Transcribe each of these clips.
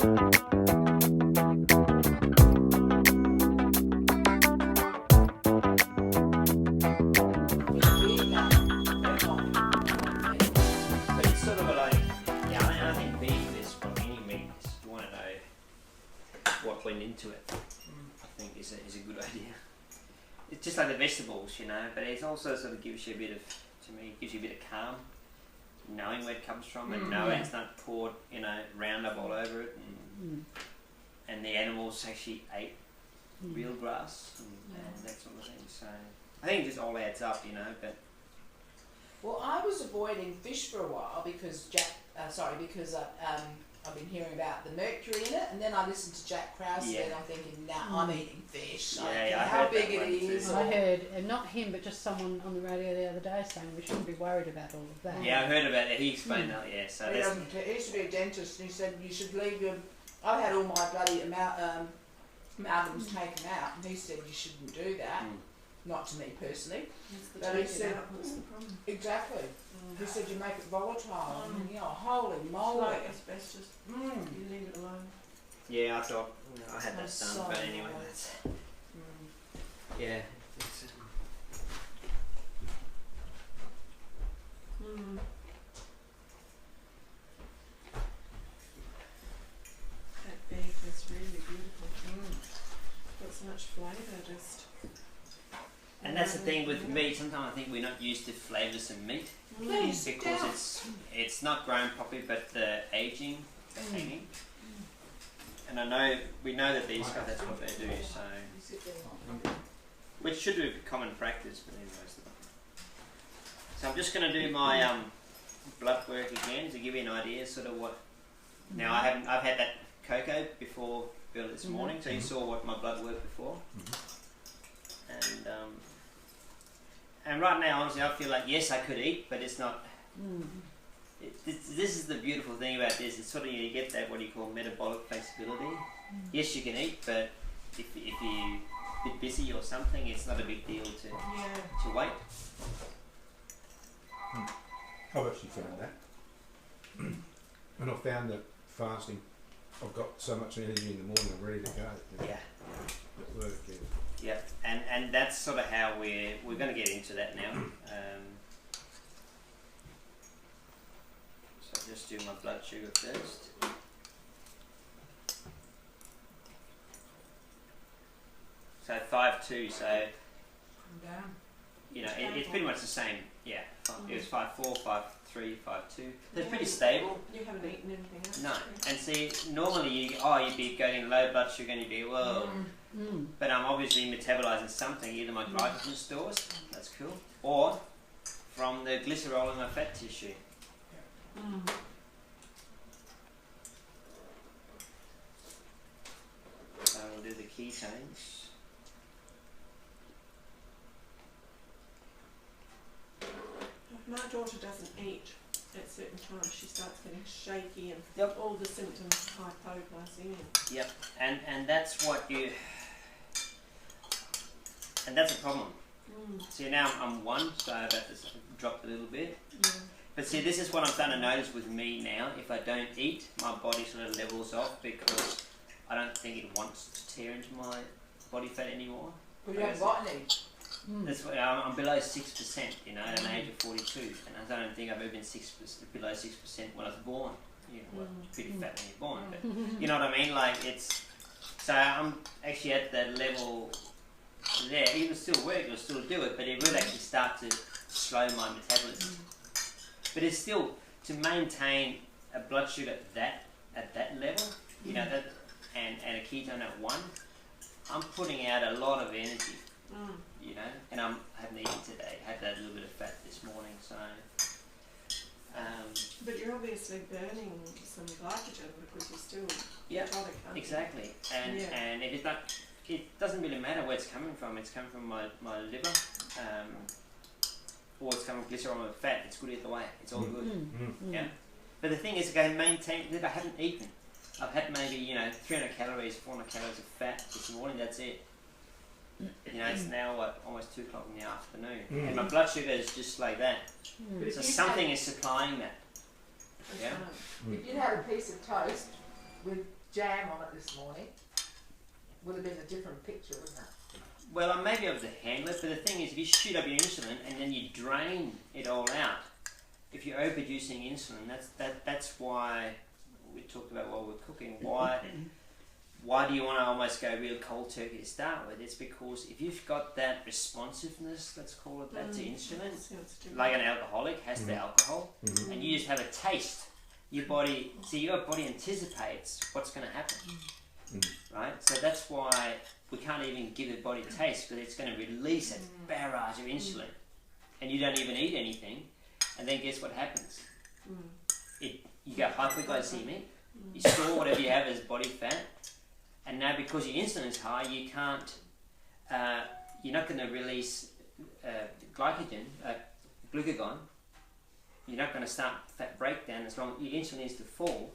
But it's sort of like, yeah, and I think beef is from any meat. You want to know what went into it. I think is a good idea. It's just like the vegetables, you know, but it also sort of gives you a bit of, to me, it gives you a bit of calm, knowing where it comes from and knowing it's not poured, you know, Roundup all over it, and the animals actually ate real grass and that sort of thing. So I think it just all adds up, you know. But well, I was avoiding fish for a while because I've been hearing about the mercury in it, and then I listened to Jack Krause and I'm thinking, I'm eating fish. How big it is. I heard, and not him, but just someone on the radio the other day saying we shouldn't be worried about all of that. Yeah, I heard about it. He explained that. Yeah, so he used to be a dentist, and he said you should leave your. I had all my bloody amalgams taken out, and he said you shouldn't do that. Not to me personally. But he said, what's the problem? Exactly. He said you make it volatile. And, you know, holy moly. Like asbestos. You leave it alone. yeah, I thought I had that done, so but anyway, nice. yeah. It's, That beef is really beautiful. Got so much flavour just. and that's the thing with meat. Sometimes I think we're not used to flavours of meat because it's not grown properly, but the aging, the hanging. And we know that these guys, that's what they do. So, which should be common practice, but anyways. So I'm just going to do my blood work again to give you an idea, sort of what. Now I've had that cocoa before earlier this morning, so you saw what my blood work before. And right now, honestly, I feel like yes, I could eat, but it's not. This is the beautiful thing about this. It's sort of you get that what you call metabolic flexibility. Yes, you can eat, but if you're a bit busy or something, it's not a big deal to wait. I've actually found that. And I've found that fasting, I've got so much energy in the morning, I'm ready to go. Yeah. At work, Yeah, and that's sort of how we're going to get into that now. So I'll just do my blood sugar first. So 5.2. So you know it's pretty much the same. Yeah, it was 5.4, 5.3, 5.2. They're pretty stable. You haven't eaten anything else? No, and see, normally you'd be getting low blood sugar and you'd be, well, but I'm obviously metabolising something, either my glycogen stores, that's cool, or from the glycerol in my fat tissue. So we'll do the ketones. My daughter doesn't eat at certain times. She starts getting shaky and all the symptoms of hypoglycemia. Yep, and that's what you, and that's a problem. See, now I'm 1, so I've about to drop a little bit. But see, this is what I'm starting to notice with me now. If I don't eat, my body sort of levels off because I don't think it wants to tear into my body fat anymore. Well, you haven't got any. That's why I'm below 6%, you know, at an age of 42, and I don't think I've ever been below 6% when I was born. You know, well, pretty fat when you're born, but you know what I mean? Like so I'm actually at that level there. It will still work, it'll still do it, but it will actually start to slow my metabolism. But it's still, to maintain a blood sugar at that level, you know, that and a ketone at 1, I'm putting out a lot of energy. You know, and I haven't eaten today. I had that little bit of fat this morning, so. But you're obviously burning some glycogen because you're still. Yeah, exactly. And if it's not, it doesn't really matter where it's coming from. It's coming from my liver, or it's coming from glycerol or fat. It's good either way. It's all good. Yeah. But the thing is, I maintain that I haven't eaten. I've had maybe 300 calories, 400 calories of fat this morning. That's it. You know, it's now almost 2 o'clock in the afternoon, and my blood sugar is just like that. So something is supplying that. Yeah. If you had a piece of toast with jam on it this morning, would have been a different picture, wouldn't it? Well, I may be able to handle it, but the thing is, if you shoot up your insulin and then you drain it all out, if you're overproducing insulin, that's why we talked about while we're cooking. Why do you want to almost go real cold turkey to start with? It's because if you've got that responsiveness, let's call it that, to insulin, like an alcoholic has to alcohol, and you just have a taste, your body anticipates what's going to happen, right? So that's why we can't even give the body taste, because it's going to release a barrage of insulin, and you don't even eat anything, and then guess what happens? You go hypoglycemic, you store whatever you have as body fat, and now because your insulin is high, you can't, you're not going to release glucagon. You're not going to start fat breakdown as long as your insulin needs to fall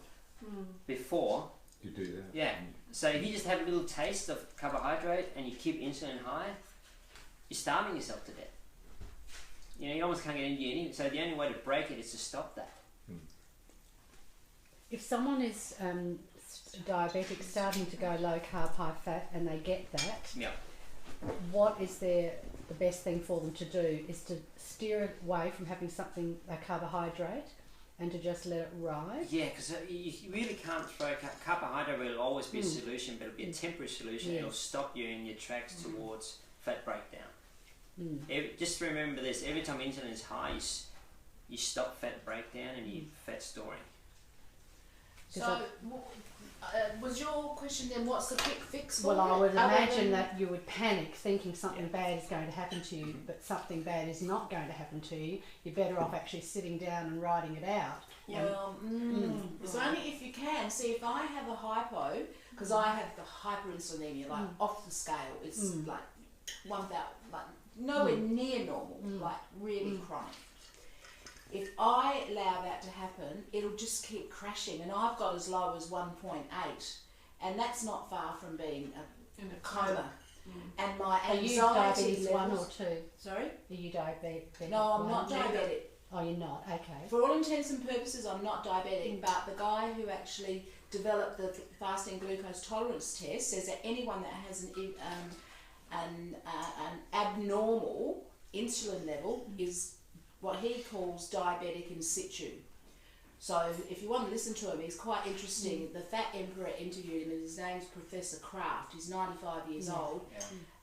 before you do that. Yeah. So if you just have a little taste of carbohydrate and you keep insulin high, you're starving yourself to death. You know, you almost can't get into anything. So the only way to break it is to stop that. If someone is diabetic, starting to go low carb, high fat, and they get that, what is the best thing for them to do? Is to steer away from having something, a carbohydrate, and to just let it ride? Yeah, because you really can't throw carbohydrate. Will always be a solution, but it'll be a temporary solution. It'll stop you in your tracks towards fat breakdown. Just remember this: every time insulin is high, you stop fat breakdown and you fat storing. So, was your question then, what's the quick fix for Well, I it? would imagine that you would panic thinking something bad is going to happen to you, but something bad is not going to happen to you. You're better off actually sitting down and writing it out. Well, it's only if you can. See, if I have a hypo, because I have the hyperinsulinemia, like off the scale, it's like 1,000, like nowhere near normal, like really chronic. If I allow that to happen, it'll just keep crashing, and I've got as low as 1.8, and that's not far from being in a coma. And my Are you anxiety diabetes 1 or levels. 2? Sorry? Are you diabetic? No, I'm 1? not diabetic. Oh, you're not? Okay. For all intents and purposes, I'm not diabetic, but the guy who actually developed the fasting glucose tolerance test says that anyone that has an abnormal insulin level is what he calls diabetic in situ. So if you want to listen to him, he's quite interesting. The Fat Emperor interviewed him, and his name's Professor Kraft. He's 95 years old.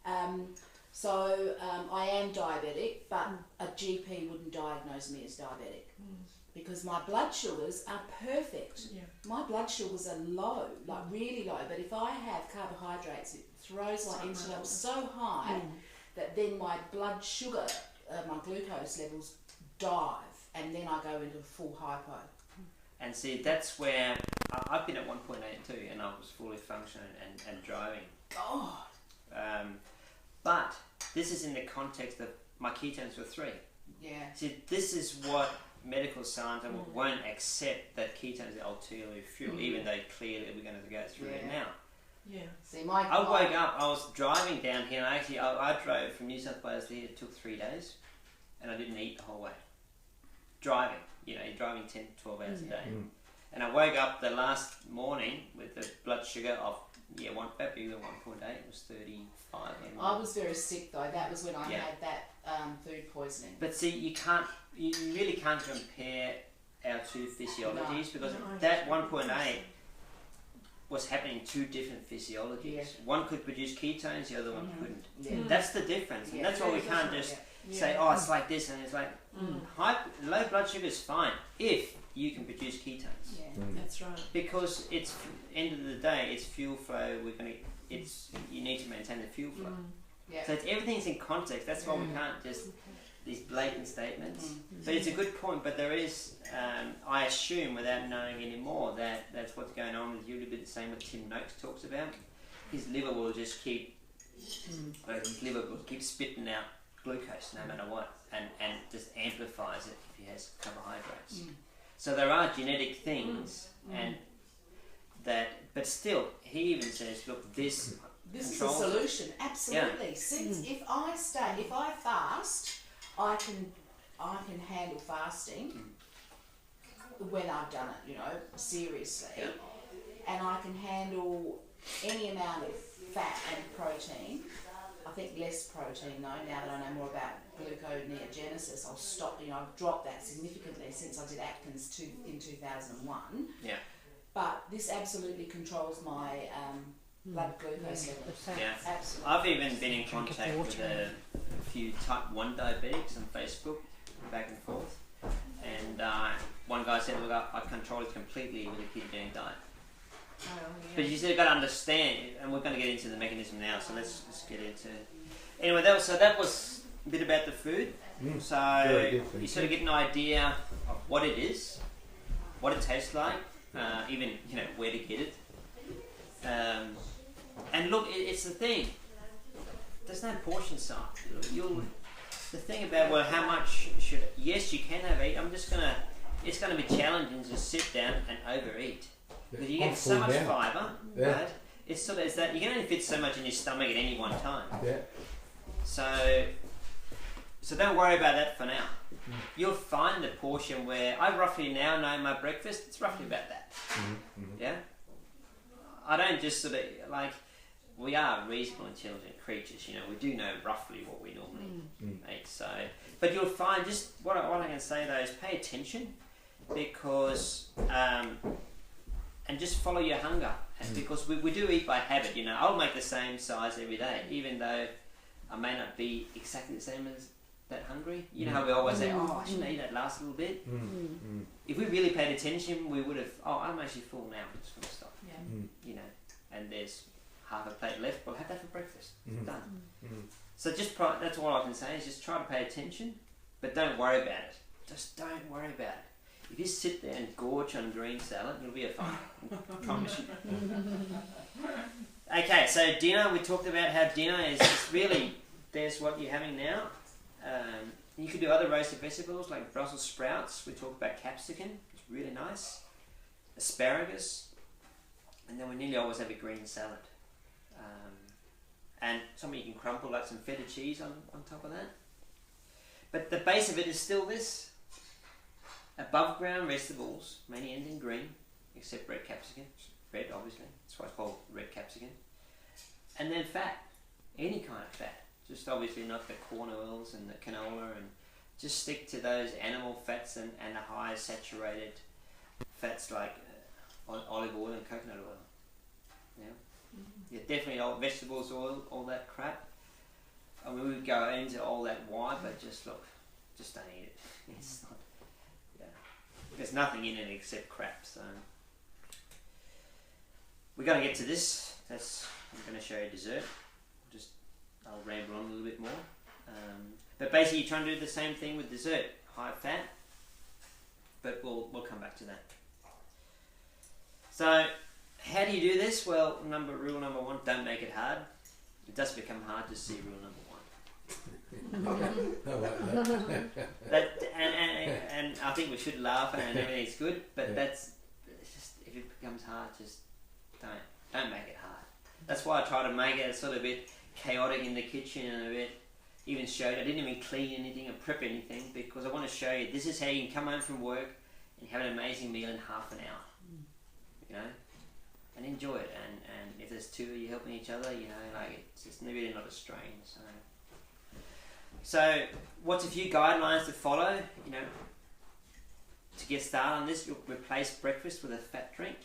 I am diabetic, but a GP wouldn't diagnose me as diabetic because my blood sugars are perfect. My blood sugars are low, like really low, but if I have carbohydrates, it throws my insulin up so high that then my blood sugar, my glucose levels dive, and then I go into full hypo. And see, that's where I've been at 1.8 too, and I was fully functioning and driving. God. But this is in the context of my ketones were 3. Yeah. See, this is what medical science won't accept, that ketones are ulterior fuel, even though clearly we're going to go through it now. Yeah. See, I woke up, I was driving down here, and I drove from New South Wales to here. It took 3 days, and I didn't eat the whole way. Driving, you're driving 10, 12 hours a day. And I woke up the last morning with the blood sugar of, maybe 1.8, it was 35. I was very sick though, that was when I had that food poisoning. But see, you really can't compare our two physiologies, because that 1.8 was happening in 2 different physiologies. One could produce ketones, the other one couldn't. That's the difference, and that's why we can't just say, oh, it's like this, and it's like, low blood sugar is fine if you can produce ketones. That's right. Because it's, end of the day, it's fuel flow. You need to maintain the fuel flow. So everything's in context. That's why we can't just these blatant statements. But it's a good point. But there is, I assume, without knowing any more, that that's what's going on with you. A little bit the same what Tim Noakes talks about. His liver will just keep, spitting out glucose no matter what, and just amplifies it if he has carbohydrates. So there are genetic things, and that, but still, he even says, look, this is a solution, absolutely. Since if I fast, I can handle fasting when I've done it, seriously. and I can handle any amount of fat and protein. I think less protein though, now that I know more about gluconeogenesis. I'll stop, I've dropped that significantly since I did Atkins in 2001. Yeah. But this absolutely controls my blood glucose level. Yeah. Absolutely. I've even been in contact with a few type 1 diabetics on Facebook, back and forth. And one guy said, look, I control it completely with a ketogenic diet. Oh, yeah. But you still got to understand, and we're going to get into the mechanism now, so let's get into... Anyway, that was a bit about the food. So you sort of get an idea of what it is, what it tastes like, even, where to get it. And look, it's the thing. There's no portion size. The thing about, well, how much should... Yes, you can overeat. It's going to be challenging to sit down and overeat. Because you get so much fibre, right? It's that you can only fit so much in your stomach at any one time. Yeah. So don't worry about that for now. You'll find the portion where I roughly now know my breakfast. It's roughly about that. Yeah. I don't just sort of we are reasonable, intelligent creatures. We do know roughly what we normally eat. So, but you'll find just what I can say though is pay attention, because. And just follow your hunger, because we do eat by habit. I'll make the same size every day, even though I may not be exactly the same as that hungry. You know how we always say, "Oh, I shouldn't eat that last little bit." If we really paid attention, we would have. Oh, I'm actually full now. I'm just going to stop. Yeah. And there's half a plate left. Well, have that for breakfast. Done. So that's all I can say is just try to pay attention, but don't worry about it. Just don't worry about it. If you sit there and gorge on green salad, you'll be fine. I promise you. Okay, so dinner, we talked about how dinner is really, there's what you're having now. You could do other roasted vegetables like Brussels sprouts. We talked about capsicum, it's really nice. Asparagus. And then we nearly always have a green salad. And something you can crumple, like some feta cheese on top of that. But the base of it is still this. Above ground vegetables, mainly end in green, except red capsicum. Red, obviously. That's why it's called red capsicum. And then fat. Any kind of fat. Just obviously not the corn oils and the canola, and just stick to those animal fats and the high saturated fats like olive oil and coconut oil. Yeah, definitely all vegetables oil, all that crap. I mean, we would go into all that why, but just look, just don't eat it. It's not. There's nothing in it except crap, so we're going to get to this. I'm going to show you dessert. I'll ramble on a little bit more. But basically you're trying to do the same thing with dessert. High fat, but we'll come back to that. So how do you do this? Well, rule number 1, don't make it hard. It does become hard to see rule number 1. And I think we should laugh and everything's good, but it's just, if it becomes hard, just don't make it hard. That's why I try to make it sort of a bit chaotic in the kitchen and a bit, even showed I didn't even clean anything or prep anything, because I want to show you this is how you can come home from work and have an amazing meal in half an hour, and enjoy it. And if there's two of you helping each other, it's just really not a strain. So what's a few guidelines to follow? To get started on this, you'll replace breakfast with a fat drink.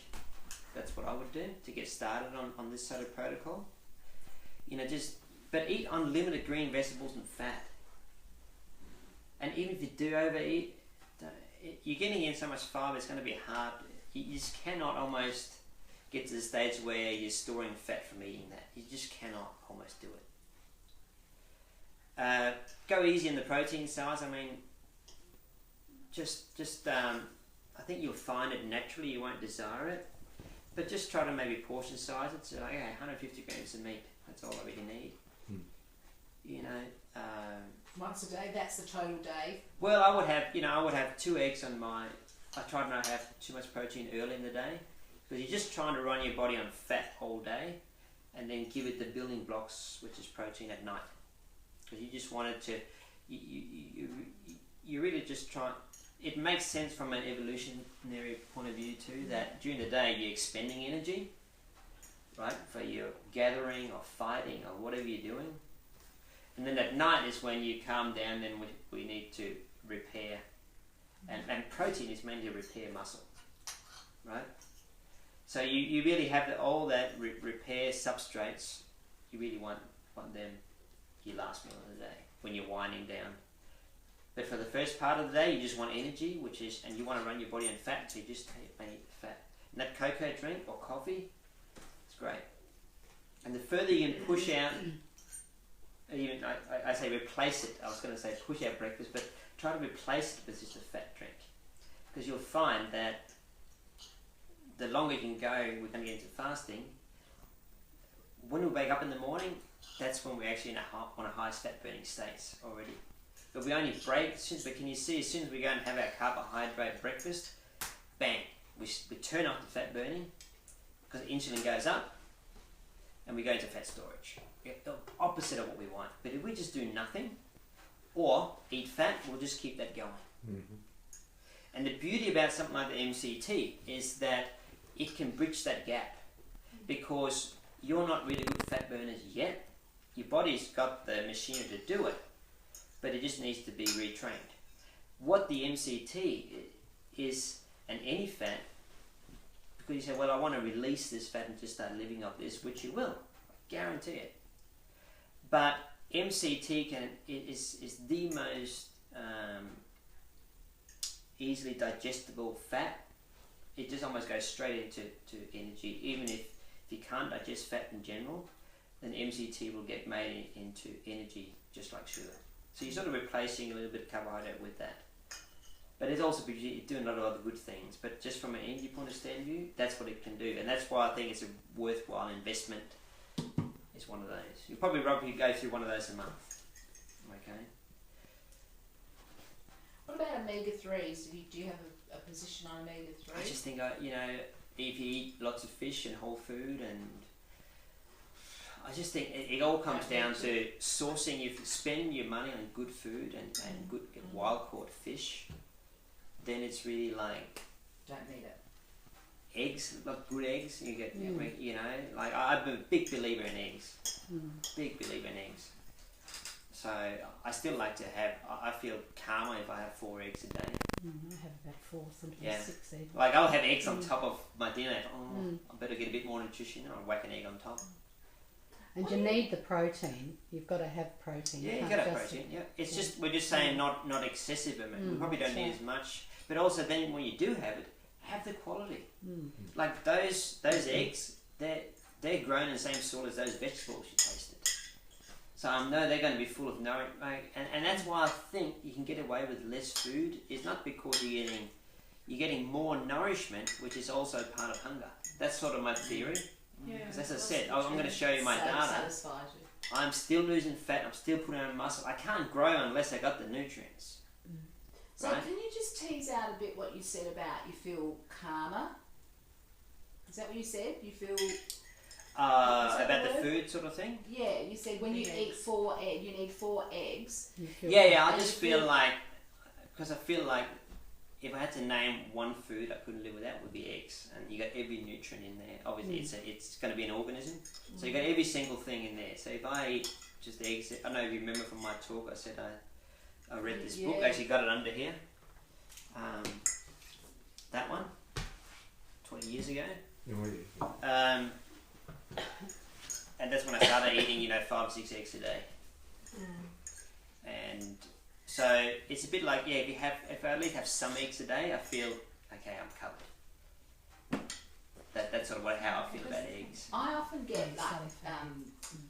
That's what I would do to get started on this sort of protocol. But eat unlimited green vegetables and fat. And even if you do overeat, you're getting in so much fibre, it's going to be hard. You just cannot almost get to the stage where you're storing fat from eating that. You just cannot almost do it. Go easy on the protein size. I mean, I think you'll find it naturally. You won't desire it, but just try to maybe portion size it. So, 150 grams of meat. That's all I really need. Once a day. That's the total day. Well, I would have 2 eggs on my. I try not to have too much protein early in the day, because you're just trying to run your body on fat all day, and then give it the building blocks, which is protein, at night. Because you just wanted to, you really just try. it makes sense from an evolutionary point of view too, that during the day you're expending energy, right, for your gathering or fighting or whatever you're doing. And then at night is when you calm down, then we need to repair. And protein is mainly to repair muscle, right? So you really have all that repair substrates. You really want them your last meal of the day when you're winding down. But for the first part of the day, you just want energy, and you want to run your body on fat, so you just mainly eat the fat. And that cocoa drink or coffee, it's great. And the further you can push out, even I say replace it. I was going to say push out breakfast, but try to replace it with just a fat drink, because you'll find that the longer you can go, we're going to get into fasting. When we wake up in the morning, that's when we're actually on a high fat burning state already. But we only break, but can you see, as soon as we go and have our carbohydrate breakfast, bang, we turn off the fat burning, because insulin goes up, and we go into fat storage. The opposite of what we want. But if we just do nothing, or eat fat, we'll just keep that going. Mm-hmm. And the beauty about something like the MCT is that it can bridge that gap, because you're not really good fat burners yet. Your body's got the machinery to do it, but it just needs to be retrained. What the MCT is, and any fat, because you say, well, I want to release this fat and just start living off this, which you will, I guarantee it. But MCT is the most easily digestible fat. It just almost goes straight into energy. Even if you can't digest fat in general, then MCT will get made into energy just like sugar. So you're sort of replacing a little bit of carbohydrate with that. But it's also doing a lot of other good things. But just from an energy point of view, that's what it can do. And that's why I think it's a worthwhile investment. It's one of those. You'll probably go through one of those a month. Okay. What about omega-3s? Do you have a position on omega-3? I just think, if you eat lots of fish and whole food, and I just think it all comes down to sourcing. If you spend your money on good food and good wild-caught fish, then it's really like... Don't need it. Eggs, like good eggs, you get, like I'm a big believer in eggs. Big believer in eggs. So I still like to have, I feel calmer if I have 4 eggs a day. I have about 4, sometimes 6 eggs. Like I'll have eggs on top of my dinner. I better get a bit more nutrition, I'll whack an egg on top. And you need the protein. You've got to have protein. Yeah, you've got to have protein. Yeah, it's just we're just saying not excessive amount. We probably don't need as much, but also then when you do have it, have the quality. Like those eggs, they're grown in the same soil as those vegetables you tasted. So I know they're going to be full of nourishment, and that's why I think you can get away with less food. It's not because you're getting more nourishment, which is also part of hunger. That's sort of my theory. Because as I said, I'm going to show you my data. I'm still losing fat. I'm still putting on muscle. I can't grow unless I got the nutrients. So can you just tease out a bit what you said about you feel calmer? Is that what you said? You feel... about the food sort of thing? Yeah, you said when you eat 4 eggs, you need 4 eggs. I just feel like... Because I feel like if I had to name one food I couldn't live without, would be eggs. And you got every nutrient in there. Obviously, it's going to be an organism. So you got every single thing in there. So if I eat just eggs... I don't know if you remember from my talk, I said I read this book. I actually got it under here. That one, 20 years ago. And that's when I started eating, 5 or 6 eggs a day. And so it's a bit like, if I at least have some eggs a day, I feel okay, I'm covered. That's sort of how I feel about eggs. I often get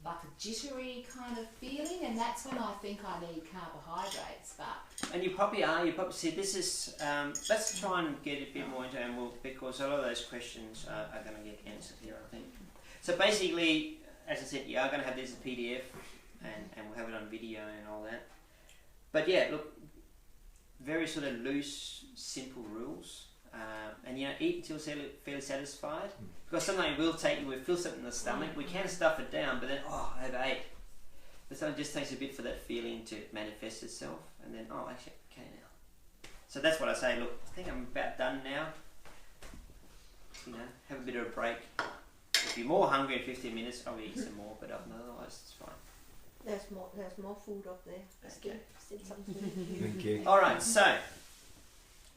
like a jittery kind of feeling, and that's when I think I need carbohydrates. And you probably are. You probably see this is. Let's try and get a bit more into it, because a lot of those questions are going to get answered here, I think. So basically, as I said, you are going to have this as a PDF, and we'll have it on video and all that. But yeah, look, very sort of loose, simple rules. And eat until fairly satisfied, because sometimes we feel something in the stomach, we can stuff it down, but then I overate. But sometimes it just takes a bit for that feeling to manifest itself, and then actually okay now. So that's what I say, look, I think I'm about done now. You know, have a bit of a break. If you're more hungry in 15 minutes, I'll eat some more, but otherwise it's fine. There's more food up there. Okay. Still something. Thank you. Alright, so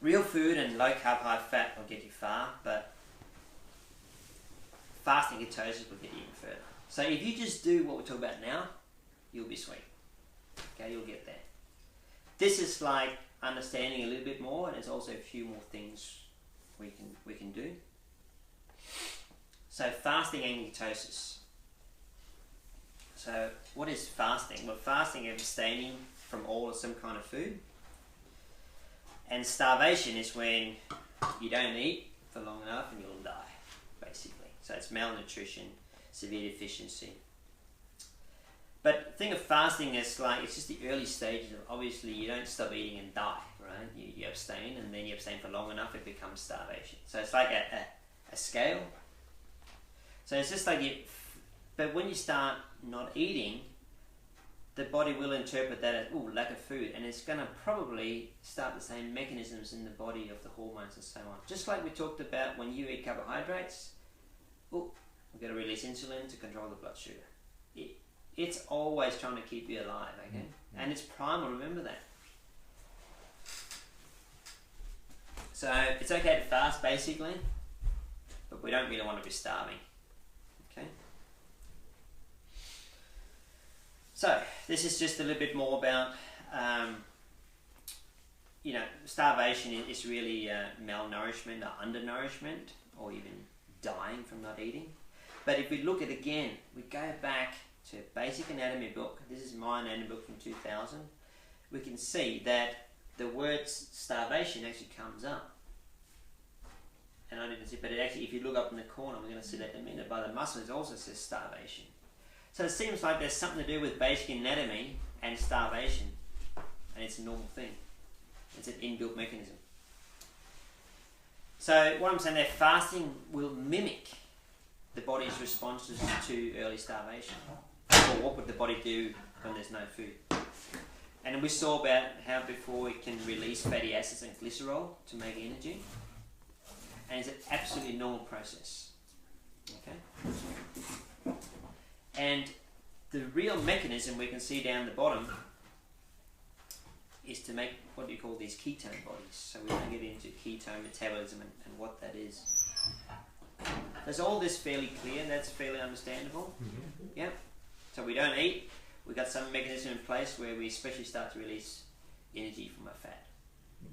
real food and low carb, high fat will get you far, but fasting ketosis will get you even further. So if you just do what we're talking about now, you'll be sweet. Okay, you'll get there. This is like understanding a little bit more, and there's also a few more things we can do. So fasting and ketosis. So what is fasting? Well, fasting is abstaining from all or some kind of food. And starvation is when you don't eat for long enough and you'll die, basically. So it's malnutrition, severe deficiency. But the thing of fasting is like, it's just the early stages of, obviously you don't stop eating and die, right? You abstain, and then you abstain for long enough, it becomes starvation. So it's like a scale. So it's just like but when you start not eating, the body will interpret that as, ooh, lack of food, and it's going to probably start the same mechanisms in the body of the hormones and so on. Just like we talked about when you eat carbohydrates, ooh, we've got to release insulin to control the blood sugar. It's always trying to keep you alive, okay? Mm-hmm. And it's primal, remember that. So it's okay to fast, basically, but we don't really want to be starving, okay? So this is just a little bit more about, you know, starvation is really malnourishment or undernourishment, or even dying from not eating. But if we look at again, we go back to a basic anatomy book. This is my anatomy book from 2000. We can see that the word starvation actually comes up. And I didn't see, but it actually, if you look up in the corner, we're going to see that in a minute, by the muscle, it also says starvation. So it seems like there's something to do with basic anatomy and starvation, and it's a normal thing. It's an inbuilt mechanism. So what I'm saying there, fasting will mimic the body's responses to early starvation. Or what would the body do when there's no food? And we saw about how before it can release fatty acids and glycerol to make energy. And it's an absolutely normal process. Okay? And the real mechanism we can see down the bottom is to make what you call these ketone bodies. So we don't get into ketone metabolism and what that is. Is all this fairly clear? That's fairly understandable? Mm-hmm. Yeah? So we don't eat. We've got some mechanism in place where we especially start to release energy from our fat.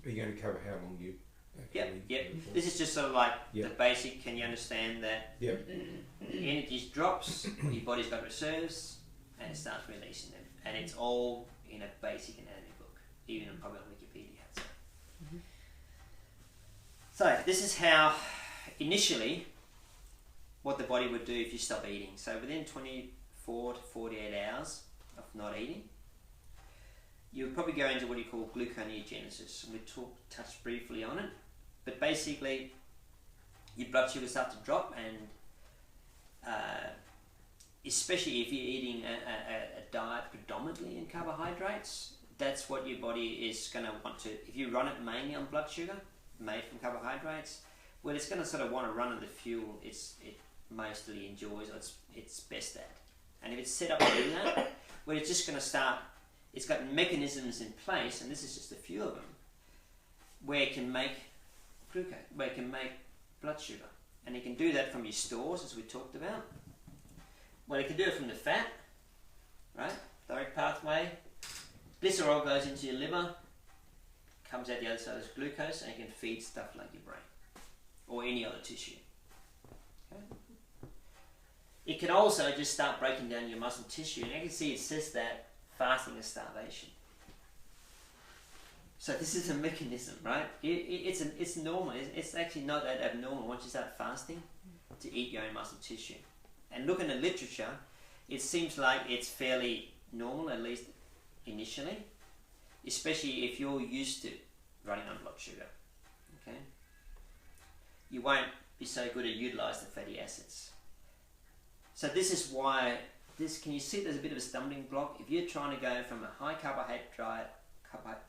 Are you going to cover how long you actually... Yep. This is just sort of like the basic, can you understand that energy drops, your body's got reserves, and it starts releasing them. And it's all in a basic anatomy book, even probably on Wikipedia. So this is how, initially, what the body would do if you stop eating. So within 24 to 48 hours of not eating, you would probably go into what you call gluconeogenesis. And we touched briefly on it. But basically, your blood sugar starts to drop, and especially if you're eating a diet predominantly in carbohydrates, that's what your body is going to want to, if you run it mainly on blood sugar, made from carbohydrates, well, it's going to sort of want to run on the fuel it mostly enjoys, or it's best at. And if it's set up to do that, well, it's just going to start, it's got mechanisms in place, and this is just a few of them, where it can make glucose, where it can make blood sugar. And it can do that from your stores, as we talked about. Well, it can do it from the fat, right? Direct pathway. Glycerol goes into your liver, comes out the other side as glucose, and it can feed stuff like your brain or any other tissue. Okay? It can also just start breaking down your muscle tissue, and you can see it says that fasting is starvation. So this is a mechanism, right? It's normal. It's actually not that abnormal once you start fasting to eat your own muscle tissue. And look in the literature, it seems like it's fairly normal, at least initially, especially if you're used to running on blood sugar. Okay, you won't be so good at utilize the fatty acids. So this is why can you see there's a bit of a stumbling block if you're trying to go from a high carbohydrate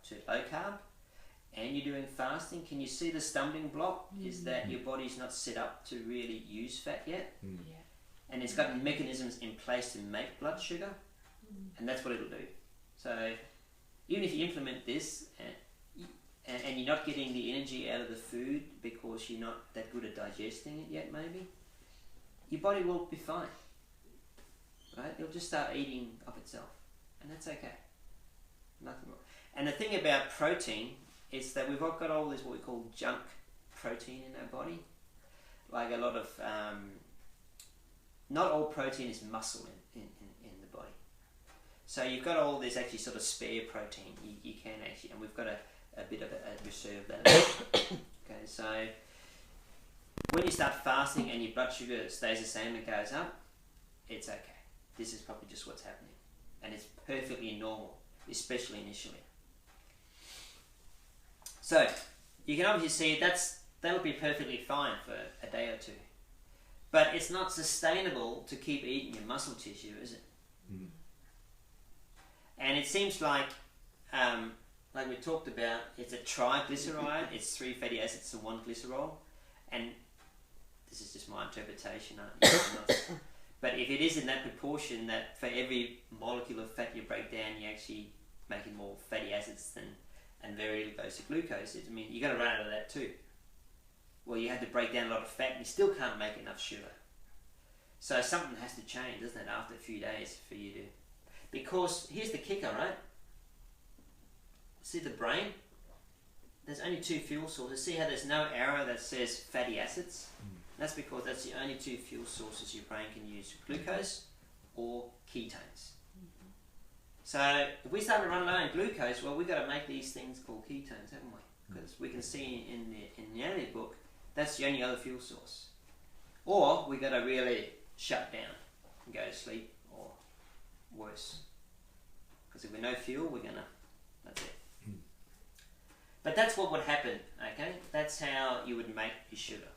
to low carb, and you're doing fasting, can you see the stumbling block is that your body's not set up to really use fat yet, and it's got mechanisms in place to make blood sugar, and that's what it'll do. So even if you implement this and you're not getting the energy out of the food because you're not that good at digesting it yet, maybe your body will be fine, right? It'll just start eating of itself, and that's okay, nothing wrong. And the thing about protein is that we've all got all this what we call junk protein in our body. Like a lot of, not all protein is muscle in the body. So you've got all this actually sort of spare protein. You can actually, and we've got a bit of a reserve that. Okay, so when you start fasting and your blood sugar stays the same and goes up, it's okay. This is probably just what's happening. And it's perfectly normal, especially initially. So you can obviously see that would be perfectly fine for a day or two, but it's not sustainable to keep eating your muscle tissue, is it? And it seems like we talked about, it's a triglyceride. It's 3 fatty acids and 1 glycerol, and this is just my interpretation. But if it is in that proportion, that for every molecule of fat you break down, you're actually making more fatty acids and very little dose of glucose. I mean, you've got to run out of that too. Well, you have to break down a lot of fat and you still can't make enough sugar. So something has to change, doesn't it, after a few days for you to... Because here's the kicker, right? See the brain? There's only 2 fuel sources. See how there's no arrow that says fatty acids? That's because that's the only 2 fuel sources your brain can use, glucose or ketones. So if we start to run low on glucose, well, we've got to make these things called ketones, haven't we? Because we can see in the anatomy book, that's the only other fuel source. Or we've got to really shut down and go to sleep, or worse. Because if we're no fuel, we're going to, that's it. But that's what would happen, okay? That's how you would make your sugar.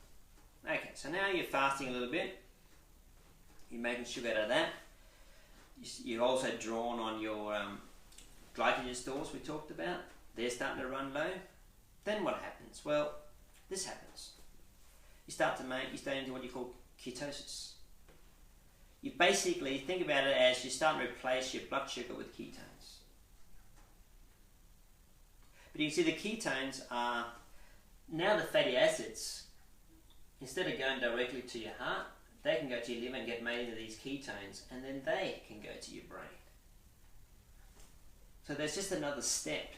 Okay, so now you're fasting a little bit. You're making sugar out of that. You're also drawn on your glycogen stores we talked about. They're starting to run low. Then what happens? Well, this happens. You start into what you call ketosis. You basically think about it as you start to replace your blood sugar with ketones. But you can see the ketones are now the fatty acids. Instead of going directly to your heart, they can go to your liver and get made into these ketones, and then they can go to your brain. So there's just another step.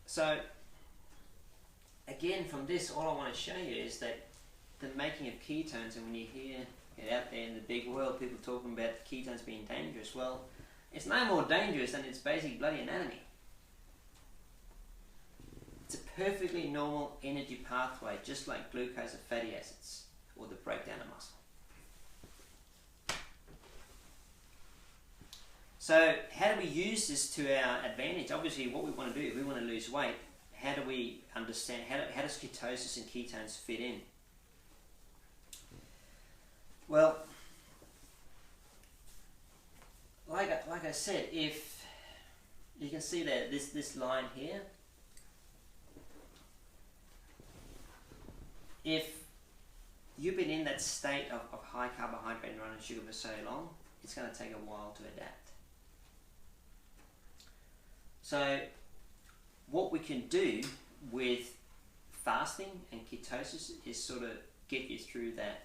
So again, from this, all I want to show you is that the making of ketones, and when you hear it out there in the big world, people talking about ketones being dangerous, well, it's no more dangerous than its basic bloody anatomy. It's a perfectly normal energy pathway, just like glucose or fatty acids, or the breakdown of muscle. So how do we use this to our advantage? Obviously, what we want to do, if we want to lose weight, how do we understand, how does ketosis and ketones fit in? Well, like I said, if you can see that this line here, if you've been in that state of high carbohydrate and running sugar for so long, it's going to take a while to adapt. So what we can do with fasting and ketosis is sort of get you through that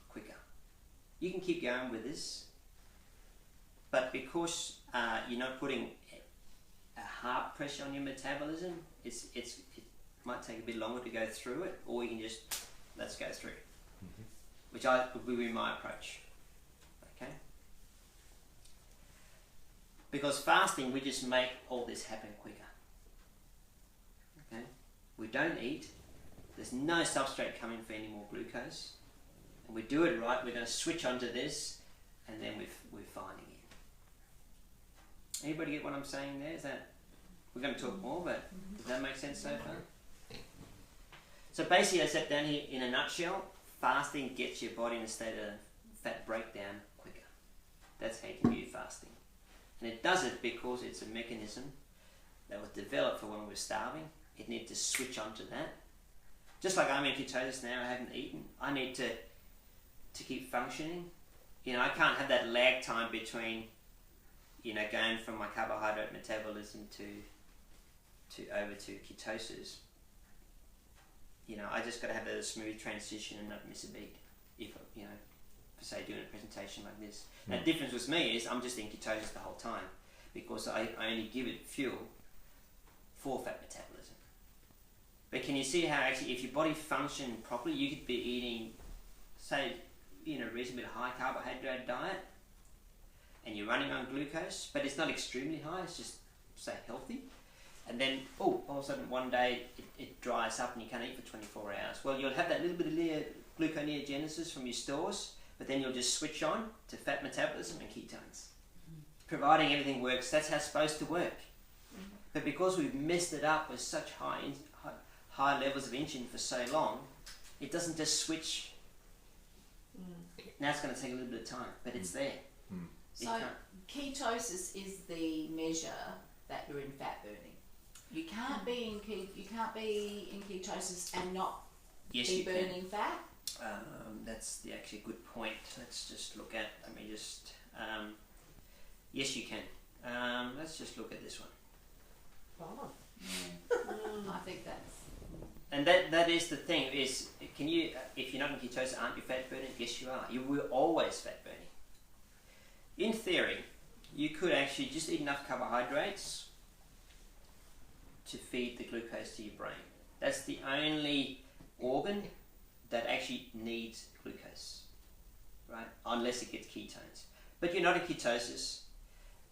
quicker. You can keep going with this, but because you're not putting a hard pressure on your metabolism, it might take a bit longer to go through it, or you can just, let's go through. Which would be my approach. Okay? Because fasting, we just make all this happen quicker. Okay? We don't eat. There's no substrate coming for any more glucose. And we do it right, we're going to switch onto this, and then we're fine again. Anybody get what I'm saying there? Is that, we're going to talk more, but does that make sense so far? So basically, I said down here in a nutshell, fasting gets your body in a state of fat breakdown quicker. That's how you can view fasting. And it does it because it's a mechanism that was developed for when we were starving. It needs to switch onto that. Just like I'm in ketosis now, I haven't eaten. I need to keep functioning. You know, I can't have that lag time between, you know, going from my carbohydrate metabolism to over to ketosis. You know, I just got to have a smooth transition and not miss a beat. If, you know, for say doing a presentation like this. Now, the difference with me is I'm just in ketosis the whole time because I only give it fuel for fat metabolism. But can you see how actually if your body functioned properly, you could be eating, say, you know, reasonably high carbohydrate diet and you're running on glucose, but it's not extremely high, it's just, say, healthy. And then, all of a sudden one day it dries up and you can't eat for 24 hours. Well, you'll have that little bit of gluconeogenesis from your stores, but then you'll just switch on to fat metabolism and ketones. Providing everything works, that's how it's supposed to work. But because we've messed it up with such high levels of insulin for so long, it doesn't just switch. Now it's going to take a little bit of time, but it's there. So ketosis is the measure that you're in fat burning. You can't be in ketosis and not be burning fat. That's actually a good point. Let's just look at. Yes, you can. Let's just look at this one. Oh. I think that's. And that is the thing. Is can you? If you're not in ketosis, aren't you fat burning? Yes, you are. You were always fat burning. In theory, you could actually just eat enough carbohydrates to feed the glucose to your brain. That's the only organ that actually needs glucose, right? Unless it gets ketones. But you're not in ketosis,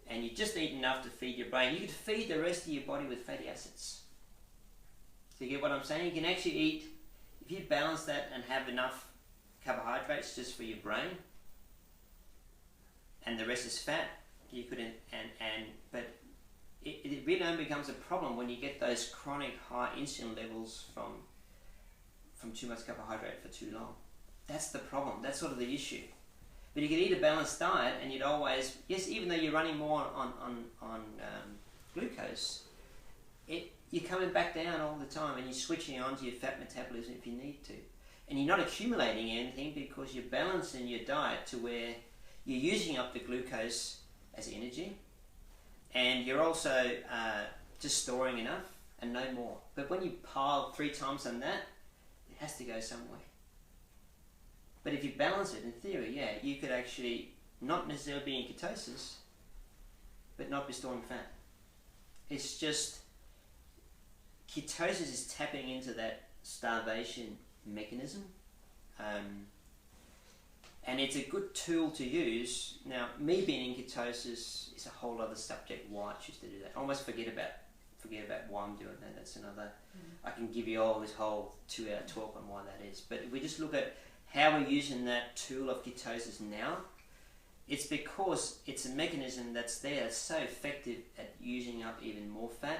and you just eat enough to feed your brain. You could feed the rest of your body with fatty acids. So you get what I'm saying? You can actually eat, if you balance that and have enough carbohydrates just for your brain, and the rest is fat, you could, but it really only becomes a problem when you get those chronic high insulin levels from too much carbohydrate for too long. That's the problem. That's sort of the issue. But you could eat a balanced diet, and you'd always, yes, even though you're running more on glucose, you're coming back down all the time, and you're switching on to your fat metabolism if you need to, and you're not accumulating anything because you're balancing your diet to where you're using up the glucose as energy, and you're also just storing enough and no more. But when you pile 3 times on that, it has to go somewhere. But if you balance it, in theory, yeah, you could actually not necessarily be in ketosis, but not be storing fat. It's just, ketosis is tapping into that starvation mechanism. And it's a good tool to use. Now, me being in ketosis is a whole other subject, why I choose to do that. I almost forget about why I'm doing that. That's another, I can give you all this whole 2-hour talk on why that is. But if we just look at how we're using that tool of ketosis now, it's because it's a mechanism that's there, that's so effective at using up even more fat.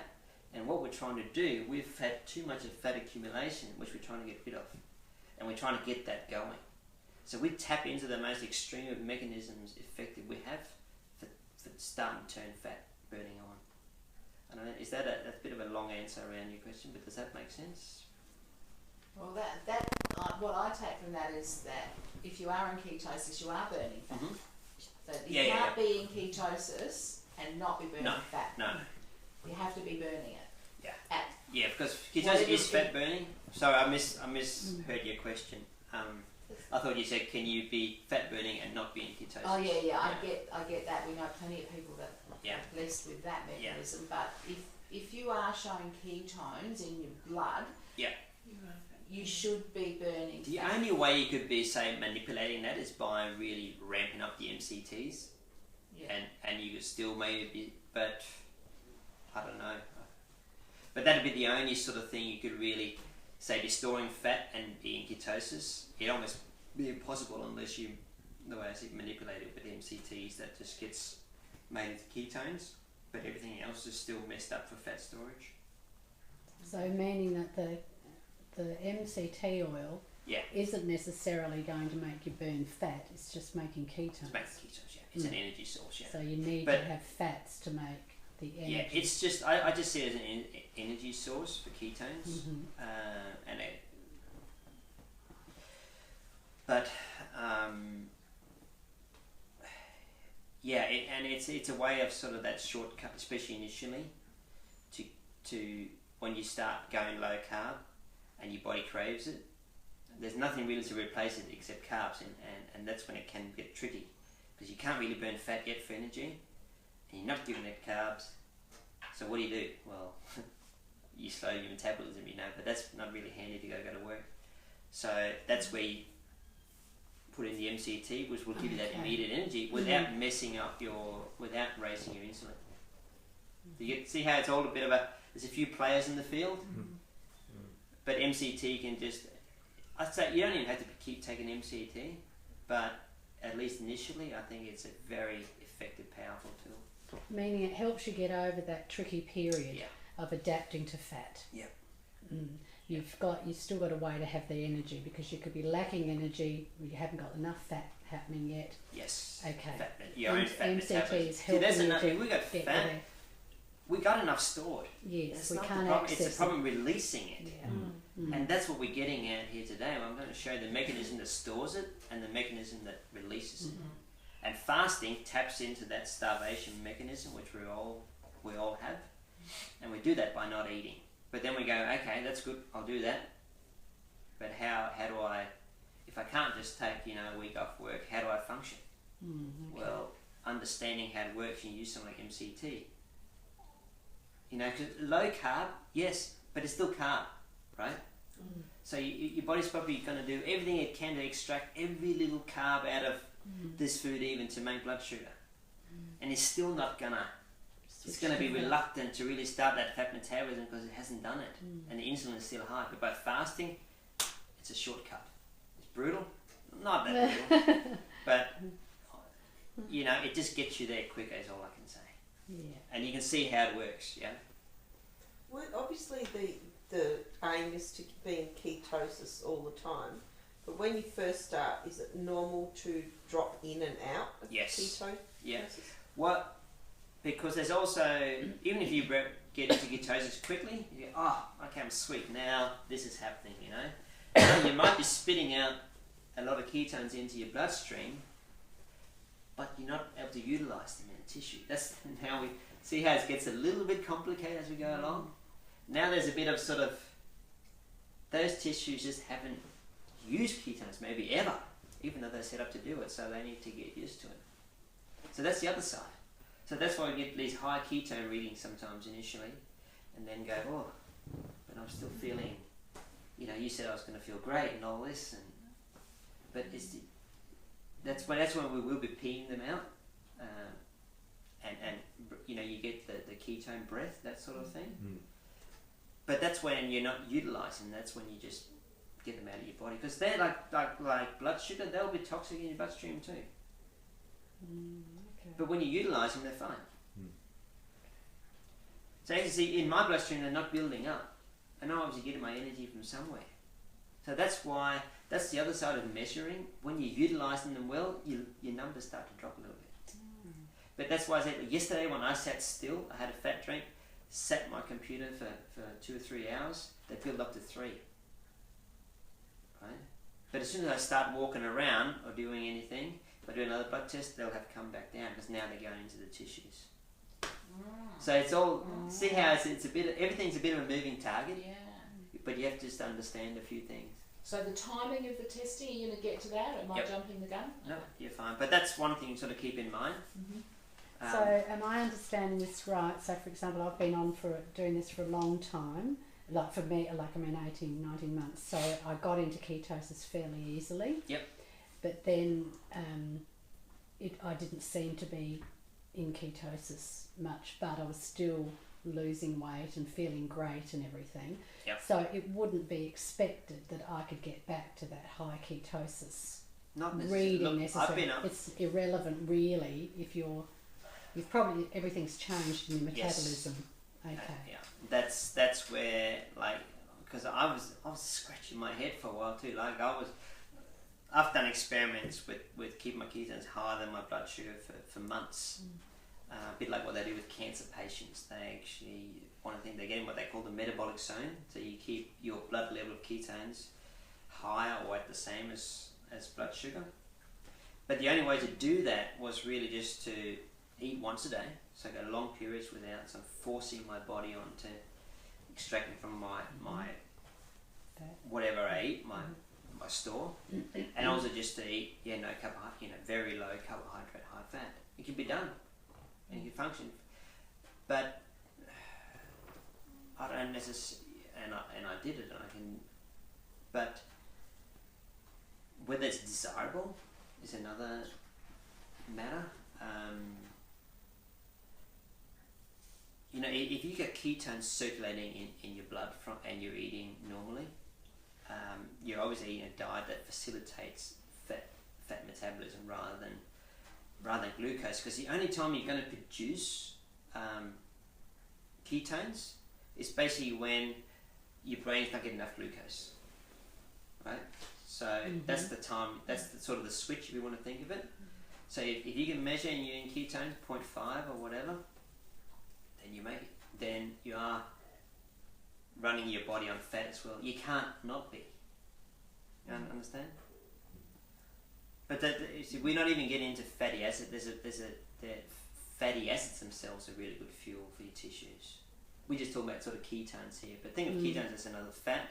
And what we're trying to do, we've had too much of fat accumulation, which we're trying to get rid of. And we're trying to get that going. So we tap into the most extreme of mechanisms effective we have for starting to turn fat burning on. I don't know, is that a bit of a long answer around your question, but does that make sense? Well, that what I take from that is that if you are in ketosis, you are burning fat. So you can't be in ketosis and not be burning fat. No. You have to be burning it. Yeah, because ketosis is fat burning. Sorry, I misheard your question. I thought you said, can you be fat burning and not be in ketosis? Oh yeah. I get that. We know plenty of people that are blessed with that mechanism. But if you are showing ketones in your blood, you should be burning The fat. only way you could be, say, manipulating that is by really ramping up the MCTs. And you could still maybe be, but I don't know. But that'd be the only sort of thing you could really, say, be storing fat and be in ketosis. It'd almost be impossible unless you, the way I see, manipulate it with MCTs, that just gets made into ketones, but everything else is still messed up for fat storage. So meaning that the the MCT oil Yeah. isn't necessarily going to make you burn fat. It's just making ketones. It makes ketones, yeah. It's an energy source, yeah. So you need But- to have fats to make the energy. Yeah, it's just, I just see it as an energy source for ketones. Mhm. And it, but, yeah, and it's a way of sort of that shortcut, especially initially, to when you start going low carb and your body craves it. There's nothing really to replace it except carbs, and that's when it can get tricky, because you can't really burn fat yet for energy, and you're not giving it carbs. So what do? Well, you slow your metabolism, but that's not really handy to go to work. So that's where you put in the MCT, which will give you that immediate energy without messing up without raising your insulin. So you see how it's all a bit of there's a few players in the field, but MCT can just, I'd say you don't even have to keep taking MCT, but at least initially I think it's a very effective, powerful tool. Meaning it helps you get over that tricky period Yeah. of adapting to fat. Yep. You've still got a way to have the energy, because you could be lacking energy, you haven't got enough fat happening yet. Yes. Okay. Your own fat MCT metabolism. is See, helping there's you enough. to We got get fat. there. We got enough stored. Yes, That's we not the can't problem. access It's the problem releasing it. Yeah. And that's what we're getting at here today. I'm going to show you the mechanism that stores it and the mechanism that releases it. And fasting taps into that starvation mechanism, which we all have, and we do that by not eating. But then we go, okay, that's good, I'll do that. But how do I, if I can't just take a week off work, how do I function? Okay. Well, understanding how it works, you use something like MCT. Because low carb, yes, but it's still carb, right? So your body's probably going to do everything it can to extract every little carb out of this food, even to make blood sugar. And it's still not going to, it's going to be reluctant to really start that fat metabolism because it hasn't done it. And the insulin is still high. But by fasting, it's a shortcut. It's brutal. Not that brutal. But, it just gets you there quicker is all I can say. Yeah. And you can see how it works, yeah? Well, obviously the aim is to be in ketosis all the time, but when you first start, is it normal to drop in and out of ketosis? Yeah. Well, because there's also, even if you get into ketosis quickly, you go, okay, I'm sweet, now this is happening, You might be spitting out a lot of ketones into your bloodstream, but you're not able to utilize them in the tissue. That's how we see how it gets a little bit complicated as we go along. Now there's a bit of sort of, those tissues just haven't used ketones maybe ever, even though they're set up to do it, so they need to get used to it. So that's the other side. So that's why we get these high ketone readings sometimes initially, and then go, but I'm still feeling, you said I was going to feel great and all this, but that's when we will be peeing them out, and you get the ketone breath, that sort of thing. But that's when you're not utilising. That's when you just get them out of your body, because they're like blood sugar. They'll be toxic in your bloodstream too. Okay. But when you utilise them, they're fine. So as you see, in my bloodstream, they're not building up. And I'm obviously getting my energy from somewhere. So that's why, that's the other side of measuring. When you're utilising them well, your numbers start to drop a little bit. But that's why I said yesterday when I sat still, I had a fat drink, sat at my computer for 2 or 3 hours, they build up to 3. Right? But as soon as I start walking around or doing anything, if I do another blood test, they'll have come back down because now they're going into the tissues. So it's all, see how it's a bit, everything's a bit of a moving target, but you have to just understand a few things. So the timing of the testing, are you going to get to that? Am I jumping the gun? No, you're fine. But that's one thing to sort of keep in mind. So am I understanding this right? So for example, I've been doing this for a long time, like for me, 18, 19 months. So I got into ketosis fairly easily. Yep. But then I didn't seem to be in ketosis much, but I was still losing weight and feeling great and everything. Yep. So it wouldn't be expected that I could get back to that high ketosis Not necessarily. reading Look, necessarily. It's irrelevant really if you've probably, everything's changed in your metabolism. Yes. Okay. Yeah, that's where, like, because I was scratching my head for a while too. Like I've done experiments with keeping my ketones higher than my blood sugar for months. A bit like what they do with cancer patients. They actually, one of the things, they're getting what they call the metabolic zone. So you keep your blood level of ketones higher or at the same as blood sugar. But the only way to do that was really just to eat once a day. So go long periods without some forcing my body onto extracting from my whatever I eat, my store, and also just to eat no carbohydrate, very low carbohydrate, high fat. It can be done and you can function, but I don't necessarily, and I did it, and I can, but whether it's desirable is another matter. If you get ketones circulating in your blood and you're eating normally, you're obviously eating a diet that facilitates fat metabolism rather than glucose. Because the only time you're going to produce ketones is basically when your brain's not getting enough glucose, right? So that's the time. That's the sort of the switch if you want to think of it. So if you can measure and you're in ketones 0.5 or whatever, then you make it. Then you are running your body on fat as well. You can't not be. You understand? But we're not even getting into fatty acid. The fatty acids themselves are really good fuel for your tissues. We just talk about sort of ketones here, but think of ketones as another fat.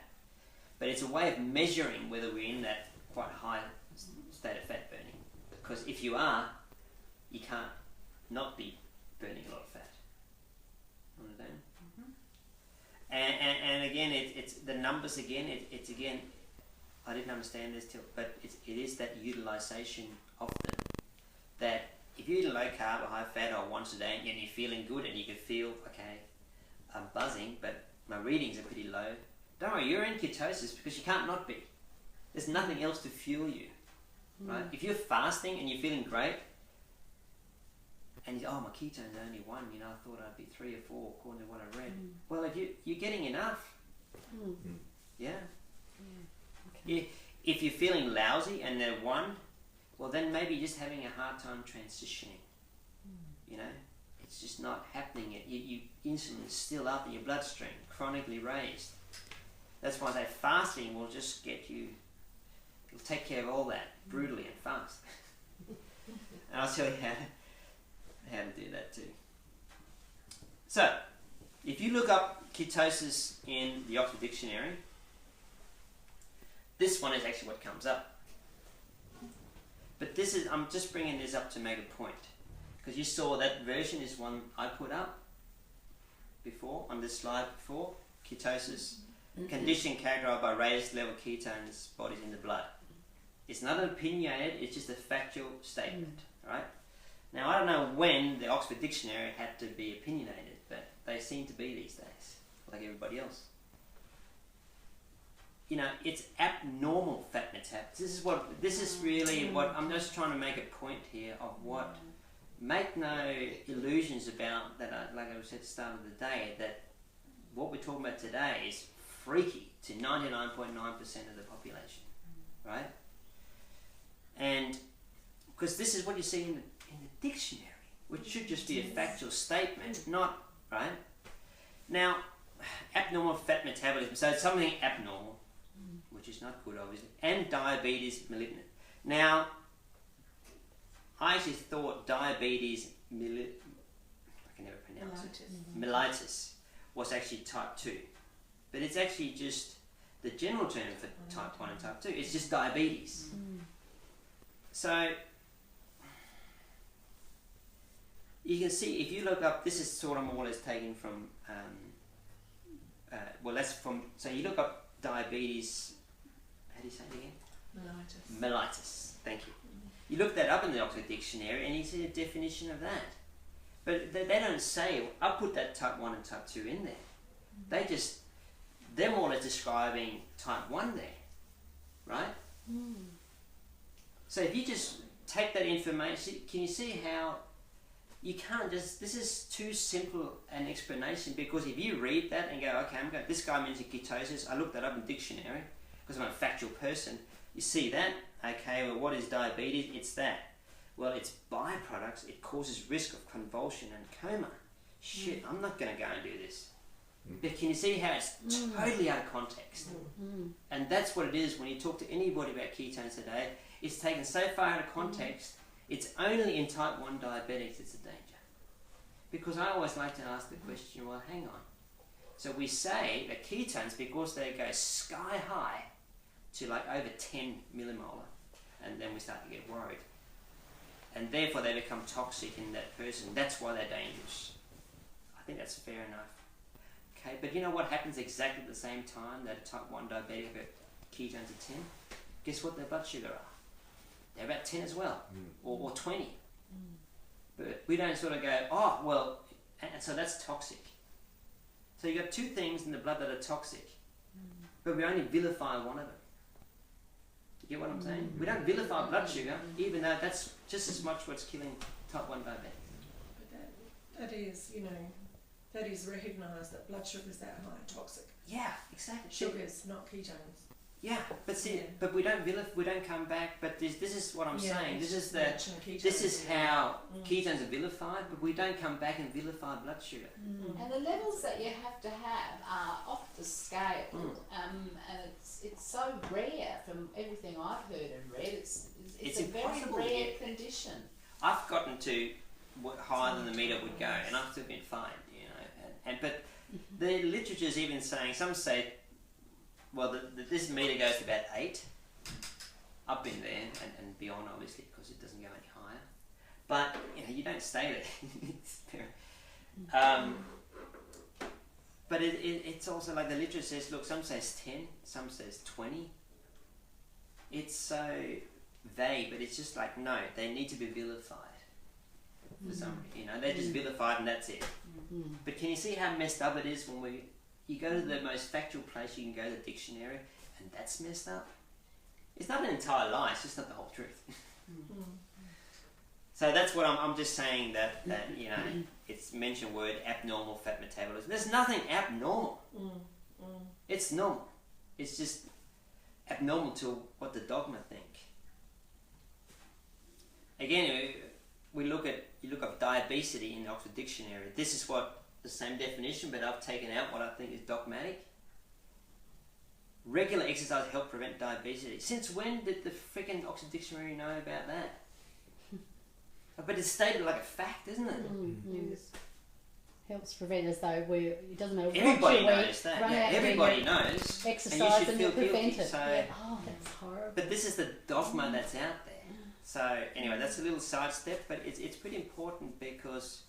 But it's a way of measuring whether we're in that quite high state of fat burning. Because if you are, you can't not be burning a lot of fat. Understand? And again, it's the numbers again. It's again, I didn't understand this till, but it is that utilization of them. That if you eat a low carb or high fat or once a day and you're feeling good and you can feel, okay, I'm buzzing, but my readings are pretty low. Don't worry, you're in ketosis because you can't not be. There's nothing else to fuel you, right? If you're fasting and you're feeling great, and you say, oh, my ketones are only 1, I thought I'd be 3 or 4 according to what I read. Well, if you're getting enough, yeah. Okay. If you're feeling lousy and they're 1, well, then maybe you're just having a hard time transitioning. It's just not happening. You insulin's still up in your bloodstream, chronically raised. That's why I say fasting will just get you, it'll take care of all that brutally and fast. And I'll tell you how to do that too. So, if you look up ketosis in the Oxford Dictionary, this one is actually what comes up. But I'm just bringing this up to make a point. Because you saw that version is one I put up before, on this slide before, ketosis. Condition characterized by raised level ketones bodies in the blood. It's not opinionated, it's just a factual statement, right? Now, I don't know when the Oxford Dictionary had to be opinionated, but they seem to be these days, like everybody else. It's abnormal fat metabolism. This is really what, I'm just trying to make a point here of what, make no illusions about that, like I said at the start of the day, that what we're talking about today is freaky to 99.9% of the population, right? And because this is what you see in the dictionary, which should just be a factual statement, not, right? Now, abnormal fat metabolism, so it's something abnormal, which is not good obviously, and diabetes malignant. Now, I actually thought diabetes I can never pronounce it, mellitus, was actually type 2. But it's actually just the general term for type 1 and type 2. It's just diabetes. So, you can see, if you look up, this is sort of more or less taken from, so you look up diabetes, how do you say it again? Mellitus, thank you. You look that up in the Oxford Dictionary and you see a definition of that. But they don't say, I put that type 1 and type 2 in there. They're more or less describing type 1 there, right? So if you just take that information, can you see how you can't just, this is too simple an explanation, because if you read that and go, okay, this guy mentioned ketosis, I looked that up in dictionary because I'm a factual person. You see that, okay, well, what is diabetes? It's that. Well, it's byproducts, it causes risk of convulsion and coma. Shit, I'm not going to go and do this. But can you see how it's totally out of context? And that's what it is when you talk to anybody about ketones today. It's taken so far out of context, it's only in type 1 diabetics it's a danger. Because I always like to ask the question, well, hang on. So we say that ketones, because they go sky high to like over 10 millimolar, and then we start to get worried. And therefore they become toxic in that person. That's why they're dangerous. I think that's fair enough. Okay, but you know what happens exactly at the same time that a type 1 diabetic got ketones at 10? Guess what their blood sugar are? They're about 10 as well, or 20. But we don't sort of go, oh, well, and so that's toxic. So you've got two things in the blood that are toxic, but we only vilify one of them. You get what I'm saying? We don't vilify blood sugar, even though that's just as much what's killing type 1 diabetics. But that is, you know, that is recognised that blood sugar is that high, toxic. Yeah, exactly. Sugars, not ketones. Yeah, but see, but we don't come back. But this is what I'm saying. This is how ketones are vilified, but we don't come back and vilify blood sugar. And the levels that you have to have are off the scale, and it's so rare from everything I've heard and read. It's a very rare condition. I've gotten to higher than the meter would go, and I've still been fine, you know. But the literature's even saying, some say, well, this meter goes to about 8. I've been there and beyond, obviously, because it doesn't go any higher. But you know, you don't stay there. But it's also like the literature says. Look, some says 10, some says 20. It's so vague, but it's just like, no, they need to be vilified. For some, you know, they're just vilified and that's it. But can you see how messed up it is when you go to the most factual place you can go, the dictionary, and that's messed up? It's not an entire lie, it's just not the whole truth. So that's what I'm just saying, that you know, it's mentioned word abnormal fat metabolism. There's nothing abnormal. It's normal. It's just abnormal to what the dogma think. Again, you look up diabesity in the Oxford Dictionary. This is what the same definition, but I've taken out what I think is dogmatic. Regular exercise helps prevent diabetes. Since when did the freaking Oxford Dictionary know about that? But it's stated like a fact, isn't it? Yes. Helps prevent, as though it doesn't matter what everybody you knows eat, that. run Yeah, out everybody knows. Exercise and you you'll should feel prevent guilty. it. So, Yeah. Oh, that's horrible. but this is the dogma that's out there. So anyway, that's a little sidestep, but it's pretty important, because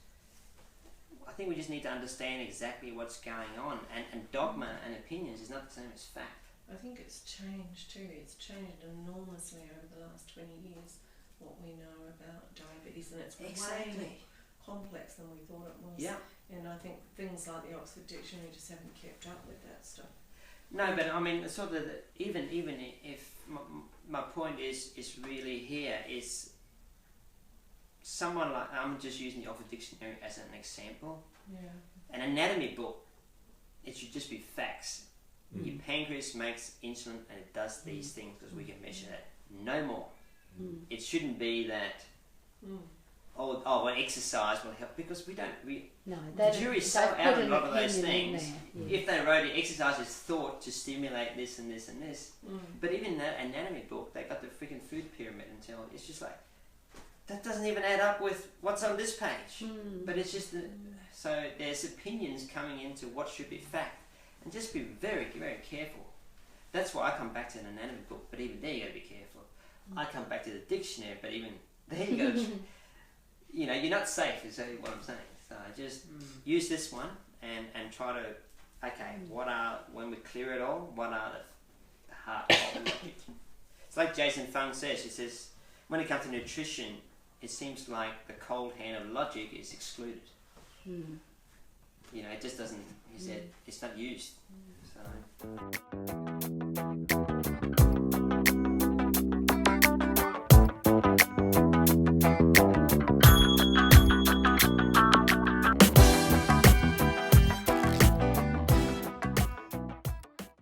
I think we just need to understand exactly what's going on, and dogma and opinions is not the same as fact. I think it's changed too. It's changed enormously over the last 20 years, what we know about diabetes, and it's way more complex than we thought it was. Yeah. And I think things like the Oxford Dictionary just haven't kept up with that stuff. No, but I mean, sort of, even if my point is really here is someone like, I'm just using the Oxford Dictionary as an example. Yeah. An anatomy book, it should just be facts. Your pancreas makes insulin and it does these things because we can measure that. No more. It shouldn't be that. Well, exercise will help, because we don't. No, the jury's so out of a lot of those things. If they wrote it, exercise is thought to stimulate this and this and this. But even that anatomy book, they got the freaking food pyramid until it's just like, that doesn't even add up with what's on this page. But it's just so there's opinions coming into what should be fact, and just be very, very careful. That's why I come back to an anatomy book, but even there you got to be careful. I come back to the dictionary, but even there you got to. You know, you're not safe, is what I'm saying. So just use this one and try to, okay, when we clear it all, what are the heart logic? It's like Jason Fung says, he says, when it comes to nutrition, it seems like the cold hand of logic is excluded. You know, it just doesn't, he said, it's not used. So.